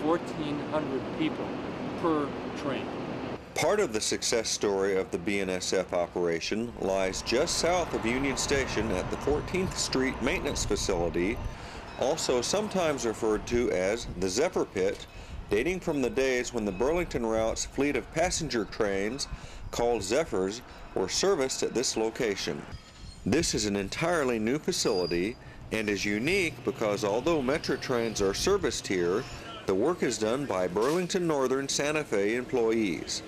1,400 people per train. Part of the success story of the BNSF operation lies just south of Union Station at the 14th Street Maintenance Facility, also sometimes referred to as the Zephyr Pit, dating from the days when the Burlington route's fleet of passenger trains, called Zephyrs, were serviced at this location. This is an entirely new facility and is unique because although Metra trains are serviced here, the work is done by Burlington Northern Santa Fe employees.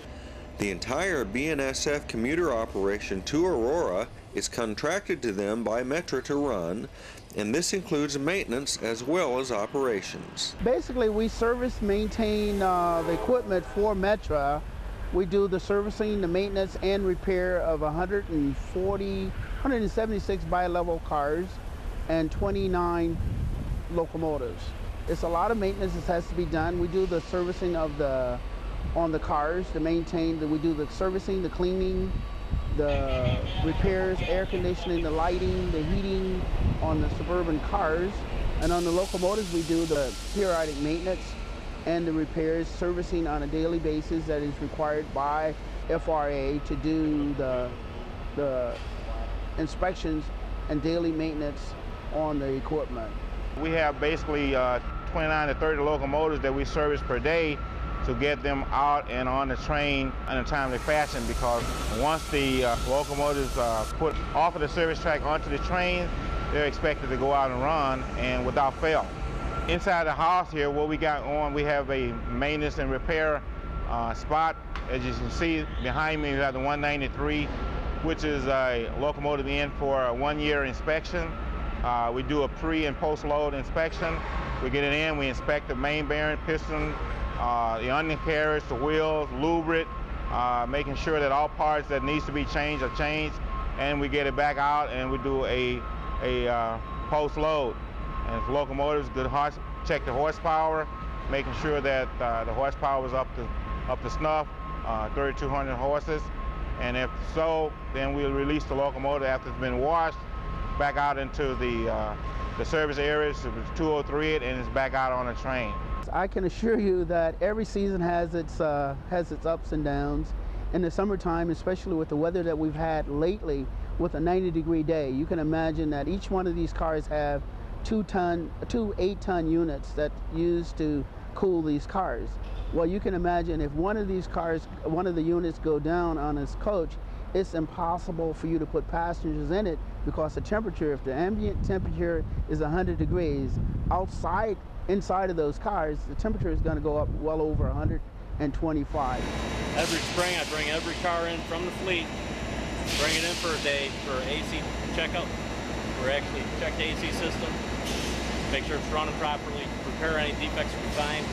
The entire BNSF commuter operation to Aurora is contracted to them by Metra to run, and this includes maintenance as well as operations. Basically, we service, maintain the equipment for Metra. We do the servicing, the maintenance, and repair of 176 bi-level cars and 29 locomotives. It's a lot of maintenance that has to be done. We do the servicing of on the cars to maintain, we do the servicing, the cleaning, the repairs, air conditioning, the lighting, the heating on the suburban cars. And on the locomotives, we do the periodic maintenance and the repairs, servicing on a daily basis that is required by FRA to do the inspections and daily maintenance on the equipment. We have basically 29 to 30 locomotives that we service per day to get them out and on the train in a timely fashion, because once the locomotives are put off of the service track onto the train, they're expected to go out and run and without fail. Inside the house here, what we got on, we have a maintenance and repair spot. As you can see behind me, we have the 193, which is a locomotive in for a 1-year inspection. We do a pre and post load inspection. We get it in, we inspect the main bearing, piston, the undercarriage, the wheels, lubricate, making sure that all parts that needs to be changed are changed, and we get it back out and we do a post load. And for locomotives, check the horsepower, making sure that the horsepower is up to snuff, 3,200 horses. And if so, then we'll release the locomotive after it's been washed back out into the service areas. So it's 203 it, and it's back out on the train. I can assure you that every season has its ups and downs. In the summertime, especially with the weather that we've had lately, with a 90-degree day, you can imagine that each one of these cars have two 8-ton units that used to cool these cars. Well, you can imagine if one of these cars, one of the units go down on its coach, it's impossible for you to put passengers in it, because the temperature, if the ambient temperature is 100 degrees, inside of those cars, the temperature is going to go up well over 125. Every spring, I bring every car in from the fleet, bring it in for a day for AC checkup. We actually check the AC system, make sure it's running properly, repair any defects we find,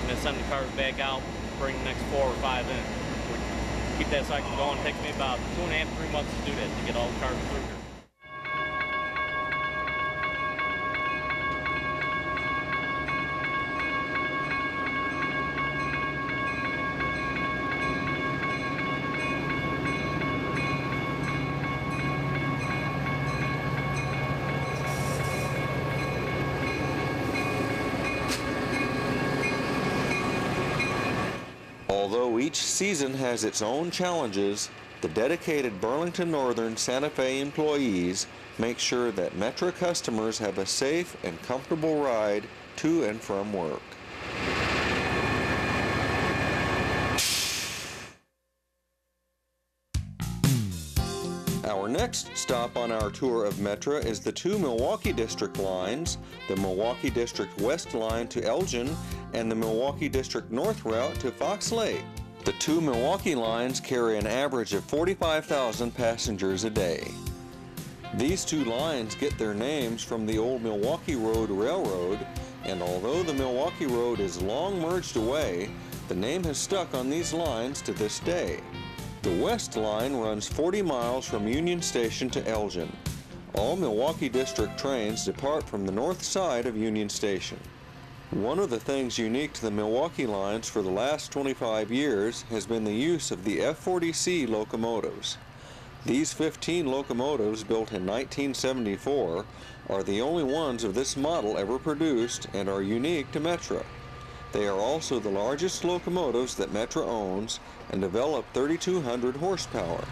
and then send the cars back out, bring the next 4 or 5 in. We keep that cycle going. It takes me about 2.5 to 3 months to do that, to get all the cars through here. Although each season has its own challenges, the dedicated Burlington Northern Santa Fe employees make sure that Metra customers have a safe and comfortable ride to and from work. Our next stop on our tour of Metra is the 2 Milwaukee District lines, the Milwaukee District West line to Elgin, and the Milwaukee District North route to Fox Lake. The 2 Milwaukee lines carry an average of 45,000 passengers a day. These 2 lines get their names from the old Milwaukee Road Railroad, and although the Milwaukee Road is long merged away, the name has stuck on these lines to this day. The West line runs 40 miles from Union Station to Elgin. All Milwaukee District trains depart from the north side of Union Station. One of the things unique to the Milwaukee lines for the last 25 years has been the use of the F40C locomotives. These 15 locomotives, built in 1974, are the only ones of this model ever produced and are unique to Metra. They are also the largest locomotives that Metra owns and develop 3,200 horsepower.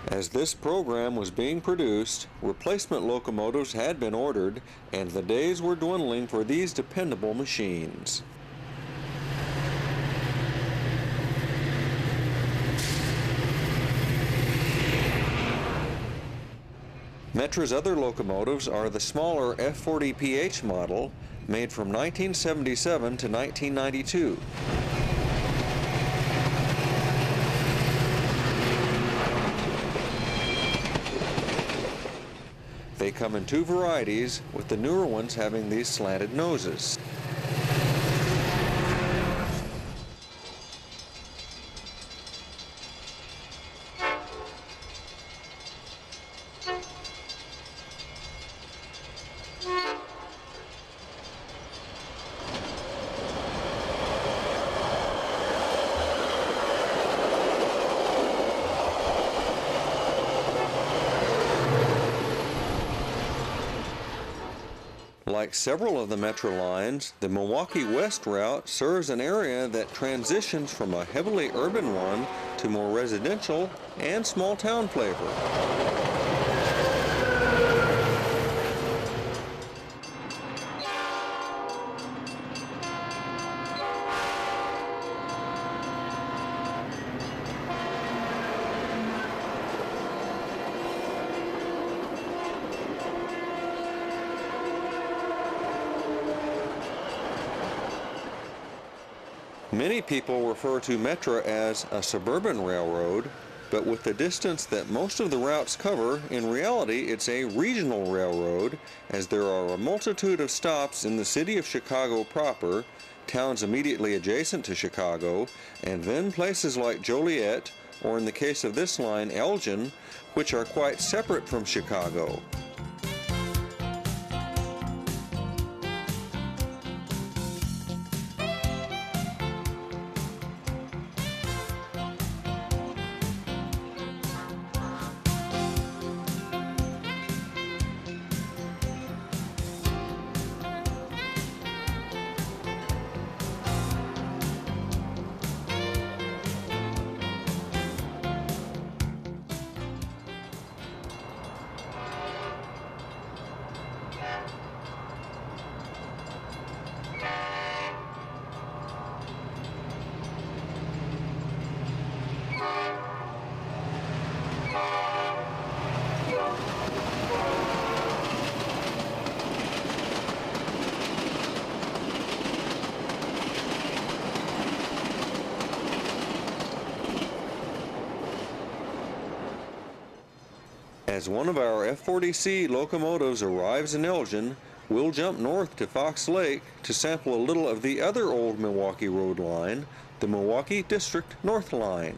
As this program was being produced, replacement locomotives had been ordered, and the days were dwindling for these dependable machines. Metra's other locomotives are the smaller F40PH model, made from 1977 to 1992. They come in two varieties, with the newer ones having these slanted noses. Like several of the Metra lines, the Milwaukee West route serves an area that transitions from a heavily urban one to more residential and small town flavor. Many people refer to Metra as a suburban railroad, but with the distance that most of the routes cover, in reality it's a regional railroad, as there are a multitude of stops in the city of Chicago proper, towns immediately adjacent to Chicago, and then places like Joliet, or in the case of this line, Elgin, which are quite separate from Chicago. As one of our F40C locomotives arrives in Elgin, we'll jump north to Fox Lake to sample a little of the other old Milwaukee Road line, the Milwaukee District North Line.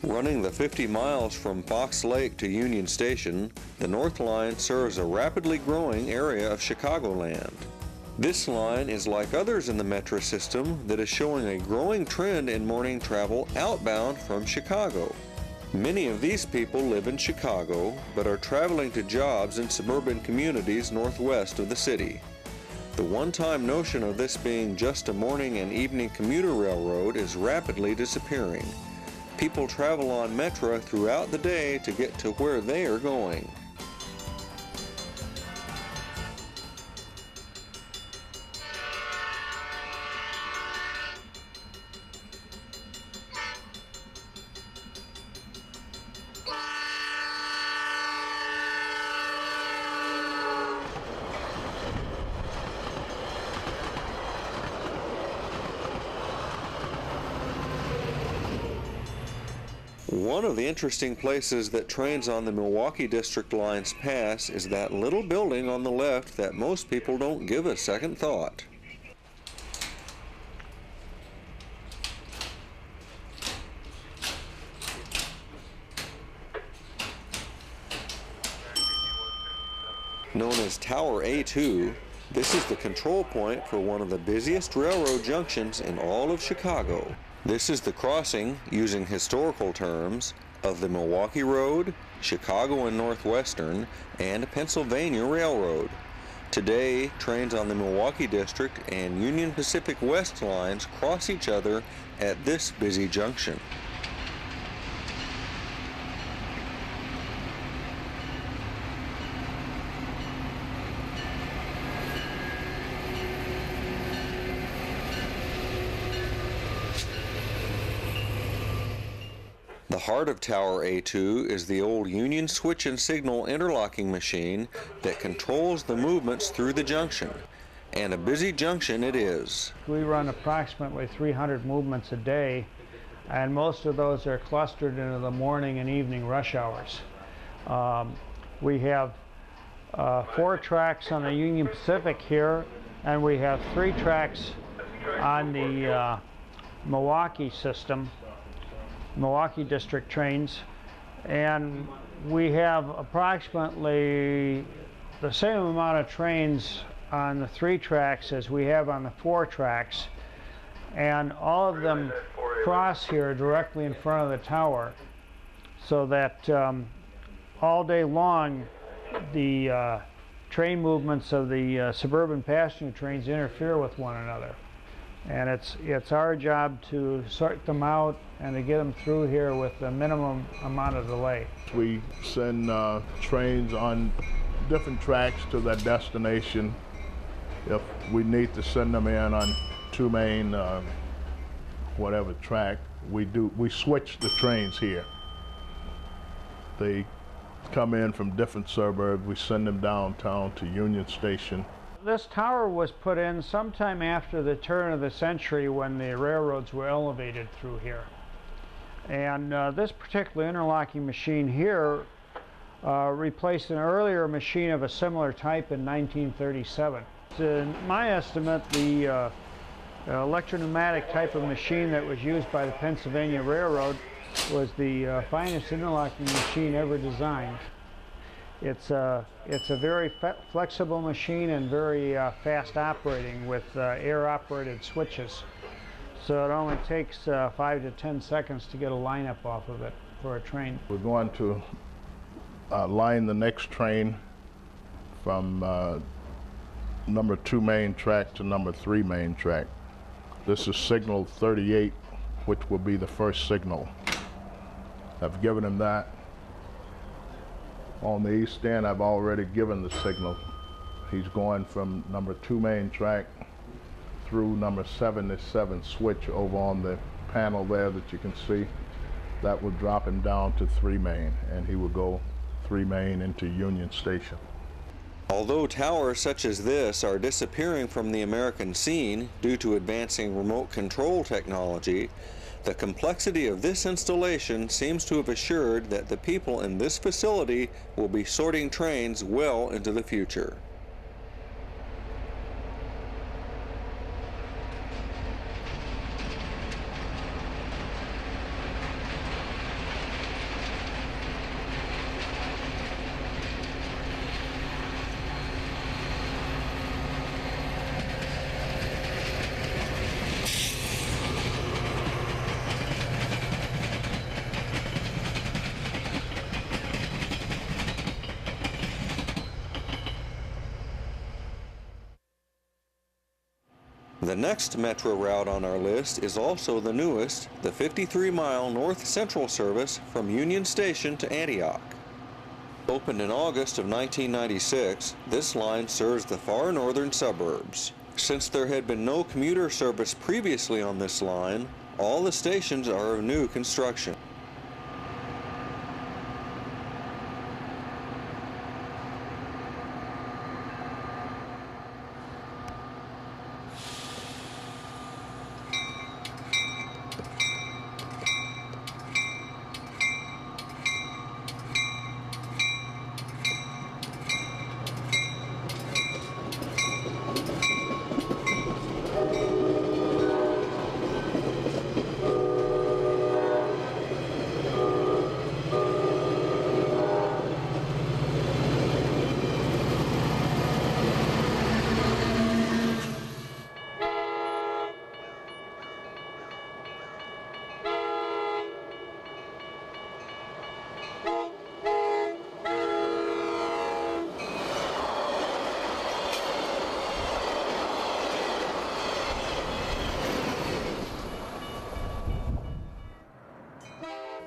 Running the 50 miles from Fox Lake to Union Station, the North Line serves a rapidly growing area of Chicagoland. This line is like others in the Metra system that is showing a growing trend in morning travel outbound from Chicago. Many of these people live in Chicago, but are traveling to jobs in suburban communities northwest of the city. The one-time notion of this being just a morning and evening commuter railroad is rapidly disappearing. People travel on Metra throughout the day to get to where they are going. One of the interesting places that trains on the Milwaukee District lines pass is that little building on the left that most people don't give a second thought. Known as Tower A2, this is the control point for one of the busiest railroad junctions in all of Chicago. This is the crossing, using historical terms, of the Milwaukee Road, Chicago and Northwestern, and Pennsylvania Railroad. Today, trains on the Milwaukee District and Union Pacific West lines cross each other at this busy junction. The heart of Tower A2 is the old Union switch and signal interlocking machine that controls the movements through the junction. And a busy junction it is. We run approximately 300 movements a day, and most of those are clustered into the morning and evening rush hours. We have 4 tracks on the Union Pacific here, and we have 3 tracks on the Milwaukee system, Milwaukee District trains, and we have approximately the same amount of trains on the 3 tracks as we have on the 4 tracks, and all of them cross here directly in front of the tower, so that all day long the train movements of the suburban passenger trains interfere with one another. And it's our job to sort them out and to get them through here with the minimum amount of delay. We send trains on different tracks to their destination. If we need to send them in on 2 main, whatever track, we switch the trains here. They come in from different suburbs. We send them downtown to Union Station. This tower was put in sometime after the turn of the century when the railroads were elevated through here. And this particular interlocking machine here replaced an earlier machine of a similar type in 1937. In my estimate, the electro-pneumatic type of machine that was used by the Pennsylvania Railroad was the finest interlocking machine ever designed. It's a very flexible machine and very fast operating with air-operated switches. So it only takes 5 to 10 seconds to get a lineup off of it for a train. We're going to line the next train from number 2 main track to number 3 main track. This is signal 38, which will be the first signal. I've given him that. On the east end, I've already given the signal. He's going from number 2 main track through number 77 switch over on the panel there that you can see. That will drop him down to 3 main, and he will go 3 main into Union Station. Although towers such as this are disappearing from the American scene due to advancing remote control technology, the complexity of this installation seems to have assured that the people in this facility will be sorting trains well into the future. The next Metra route on our list is also the newest, the 53-mile North Central service from Union Station to Antioch. Opened in August of 1996, this line serves the far northern suburbs. Since there had been no commuter service previously on this line, all the stations are of new construction.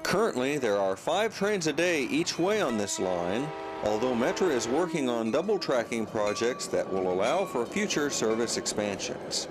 Currently, there are 5 trains a day each way on this line, although Metra is working on double tracking projects that will allow for future service expansions.